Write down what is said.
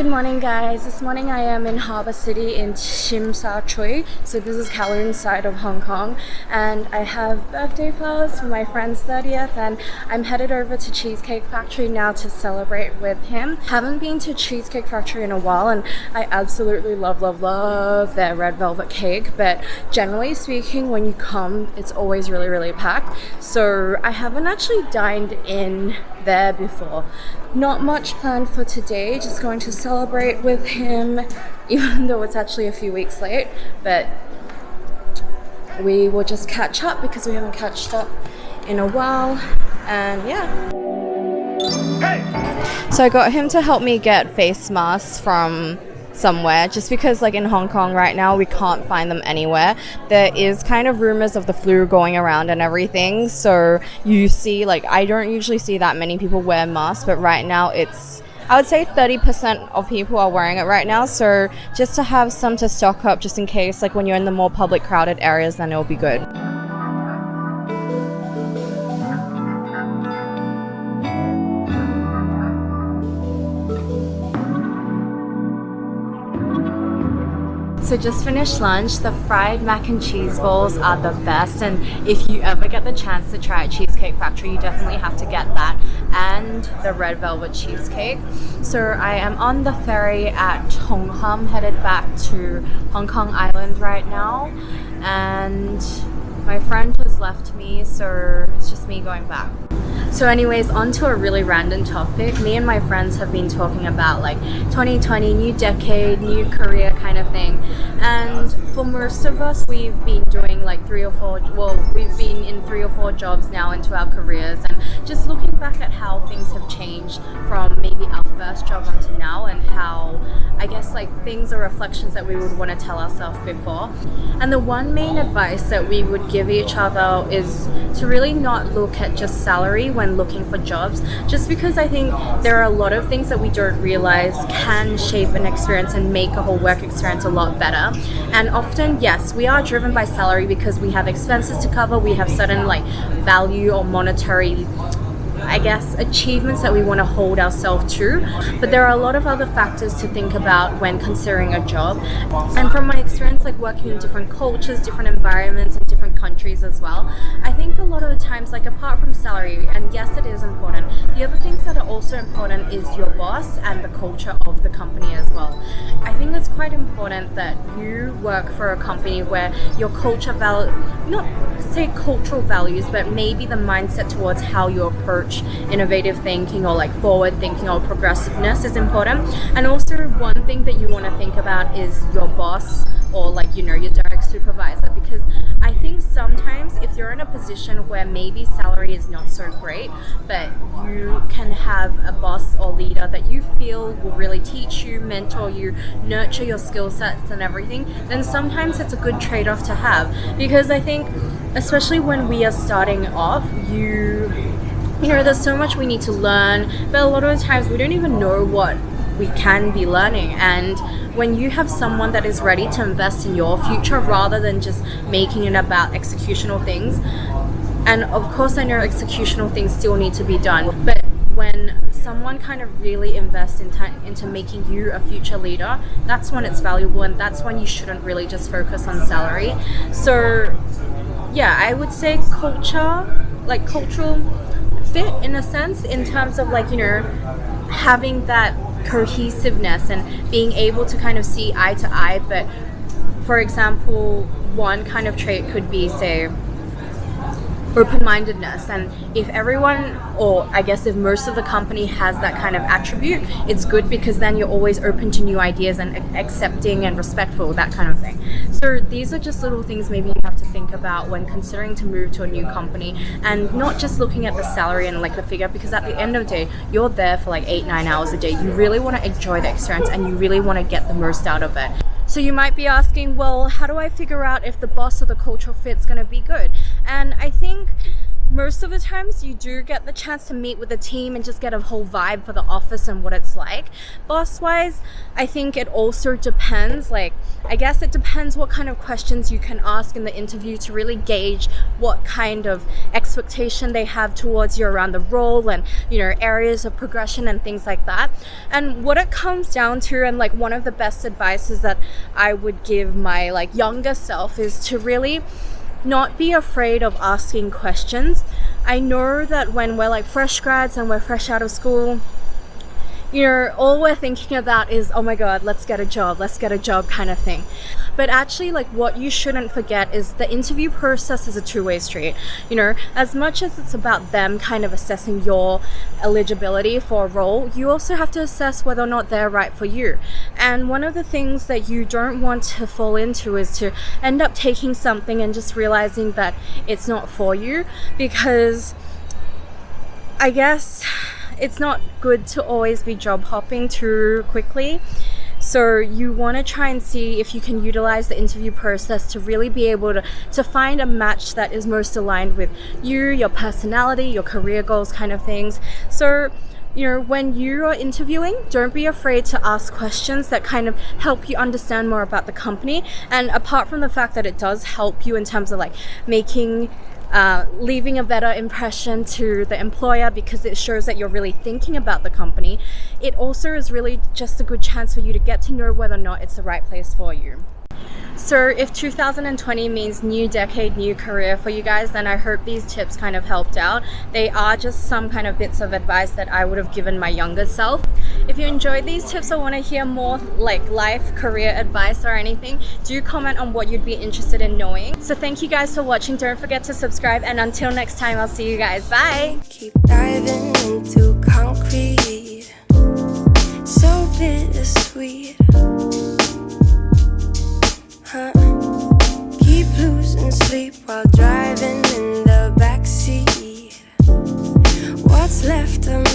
Good morning, guys. This morning I am in Harbour City in Tsim Sha Tsui. So this is Kowloon side of Hong Kong, and I have birthday flowers for my friend's 30th, and I'm headed over to Cheesecake Factory now to celebrate with him. Haven't been to Cheesecake Factory in a while, and I absolutely love their red velvet cake, but generally speaking, when you come, it's always really packed. So I haven't actually dined in there before. Not much planned for today, just going to celebrate with him, even though it's actually a few weeks late, but we will just catch up because we haven't catched up in a while, and yeah. So I got him to help me get face masks from somewhere, just because like in Hong Kong right now we can't find them anywhere. There is kind of rumors of the flu going around and everything, so you see, like, I don't usually see that many people wear masks, but right now I would say 30% of people are wearing it right now, so just to have some to stock up just in case, like when you're in the more public crowded areas, then it'll be good. So just finished lunch. The fried mac and cheese balls are the best, and if you ever get the chance to try at Cheesecake Factory, you definitely have to get that and the red velvet cheesecake. So I am on the ferry at Hong Kong, headed back to Hong Kong Island right now, and my friend has left me, so it's just me going back. So anyways, on to a really random topic. Me and my friends have been talking about like 2020, new decade, new career kind of thing. And for most of us, we've been doing like we've been in 3 or 4 jobs now into our careers, and just looking back at how things have changed from maybe our first job onto now, and how I guess like things or reflections that we would want to tell ourselves before. And the one main advice that we would give each other is to really not look at just salary when looking for jobs, just because I think there are a lot of things that we don't realize can shape an experience and make a whole work experience a lot better. And often, yes, we are driven by salary because we have expenses to cover, we have certain like value or monetary, I guess, achievements that we want to hold ourselves to, but there are a lot of other factors to think about when considering a job. And from my experience, like working in different cultures, different environments, and different countries as well, I think a lot of the times, like apart from salary, and yes, it is important, the other things that are also important is your boss and the culture of the company as well. I think it's quite important that you work for a company where your culture not say cultural values, but maybe the mindset towards how you approach innovative thinking or like forward thinking or progressiveness is important. And also one thing that you want to think about is your boss, or like, you know, your direct supervisor, because I think sometimes if you're in a position where maybe salary is not so great, but you can have a boss or leader that you feel will really teach you, mentor you, nurture your skill sets and everything, then sometimes it's a good trade-off to have. Because I think especially when we are starting off, you know, there's so much we need to learn, but a lot of the times we don't even know what we can be learning. And when you have someone that is ready to invest in your future rather than just making it about executional things, and of course I know executional things still need to be done, but when someone kind of really invests into making you a future leader, that's when it's valuable, and that's when you shouldn't really just focus on salary. So yeah, I would say culture, like cultural fit in a sense, in terms of like, you know, having that cohesiveness and being able to kind of see eye to eye. But for example, one kind of trait could be, say, open-mindedness, and if everyone, or I guess if most of the company has that kind of attribute, it's good, because then you're always open to new ideas and accepting and respectful, that kind of thing. So these are just little things maybe you have to think about when considering to move to a new company, and not just looking at the salary and like the figure, because at the end of the day, you're there for like 8-9 hours a day. You really want to enjoy the experience and you really want to get the most out of it. So you might be asking, well, how do I figure out if the boss or the cultural fit's going to be good? And I think most of the times you do get the chance to meet with the team and just get a whole vibe for the office and what it's like. Boss wise, I think it also depends. Like, I guess it depends what kind of questions you can ask in the interview to really gauge what kind of expectation they have towards you around the role and, you know, areas of progression and things like that. And what it comes down to, and like one of the best advices that I would give my like younger self, is to really not be afraid of asking questions. I know that when we're like fresh grads and we're fresh out of school, you know, all we're thinking about is, oh my god, let's get a job kind of thing. But actually, like, what you shouldn't forget is the interview process is a two-way street. You know, as much as it's about them kind of assessing your eligibility for a role, you also have to assess whether or not they're right for you. And one of the things that you don't want to fall into is to end up taking something and just realizing that it's not for you, because I guess it's not good to always be job hopping too quickly. So you want to try and see if you can utilize the interview process to really be able to find a match that is most aligned with you, your personality, your career goals kind of things. So, you know, when you are interviewing, don't be afraid to ask questions that kind of help you understand more about the company. And apart from the fact that it does help you in terms of like leaving a better impression to the employer because it shows that you're really thinking about the company, it also is really just a good chance for you to get to know whether or not it's the right place for you. So if 2020 means new decade, new career for you guys, then I hope these tips kind of helped out. They are just some kind of bits of advice that I would have given my younger self. If you enjoyed these tips or want to hear more like life, career advice or anything, do comment on what you'd be interested in knowing. So thank you guys for watching. Don't forget to subscribe, and until next time, I'll see you guys. Bye! Keep diving into concrete, so bittersweet. Keep losing sleep while driving in the backseat. What's left of